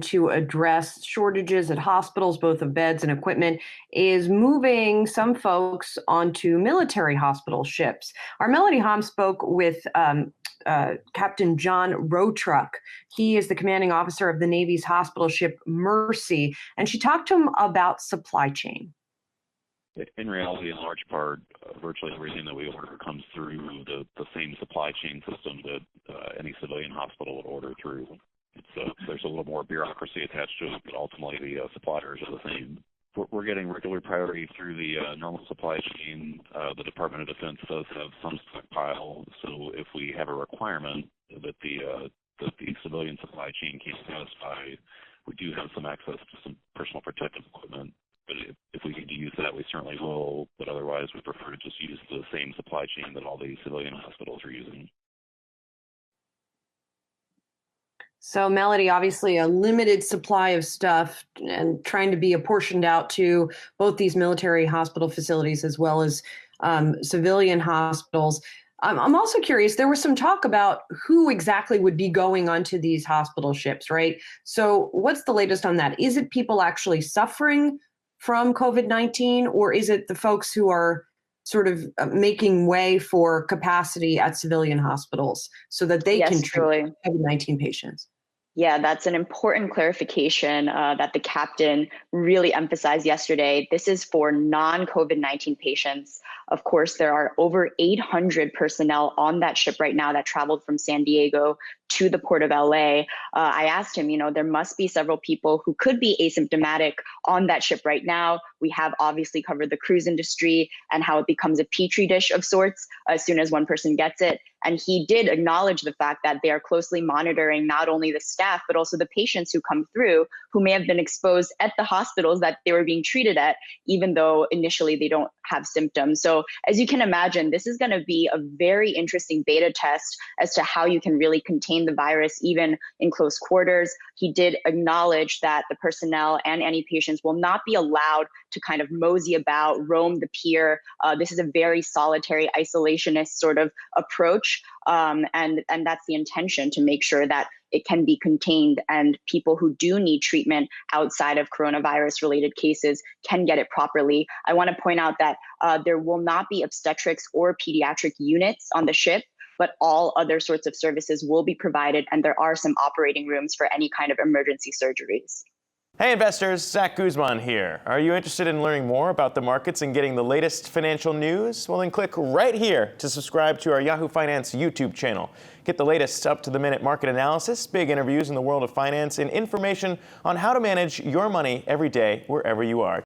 to address shortages at hospitals, both of beds and equipment, is moving some folks onto military hospital ships. Our Melody Hahm spoke with Captain John Rotruck. He is the commanding officer of the Navy's hospital ship Mercy, and she talked to him about supply chain. In reality, in large part, virtually everything that we order comes through the same supply chain system that any civilian hospital would order through. There's a little more bureaucracy attached to it, but ultimately the suppliers are the same. We're getting regular priority through the normal supply chain. The Department of Defense does have some stockpile, so if we have a requirement that the civilian supply chain can't satisfy, we do have some access to some personal protective equipment. But if we need to use that, we certainly will. But otherwise, we prefer to just use the same supply chain that all the civilian hospitals are using. So, Melody, obviously a limited supply of stuff and trying to be apportioned out to both these military hospital facilities as well as civilian hospitals. I'm also curious, there was some talk about who exactly would be going onto these hospital ships, right? So what's the latest on that? Is it people actually suffering from COVID-19, or is it the folks who are sort of making way for capacity at civilian hospitals so that they can treat COVID-19 patients? Yeah, that's an important clarification that the captain really emphasized yesterday. This is for non-COVID-19 patients. Of course, there are over 800 personnel on that ship right now that traveled from San Diego to the port of LA. I asked him, there must be several people who could be asymptomatic on that ship right now. We have obviously covered the cruise industry and how it becomes a petri dish of sorts as soon as one person gets it. And he did acknowledge the fact that they are closely monitoring not only the staff, but also the patients who come through who may have been exposed at the hospitals that they were being treated at, even though initially they don't have symptoms. So as you can imagine, this is going to be a very interesting beta test as to how you can really contain the virus, even in close quarters. He did acknowledge that the personnel and any patients will not be allowed to kind of mosey about, roam the pier. This is a very solitary, isolationist sort of approach. And that's the intention, to make sure that it can be contained and people who do need treatment outside of coronavirus related cases can get it properly. I want to point out that there will not be obstetrics or pediatric units on the ship, but all other sorts of services will be provided, and there are some operating rooms for any kind of emergency surgeries. Hey investors, Zach Guzman here. Are you interested in learning more about the markets and getting the latest financial news? Well, then click right here to subscribe to our Yahoo Finance YouTube channel. Get the latest up-to-the-minute market analysis, big interviews in the world of finance, and information on how to manage your money every day wherever you are.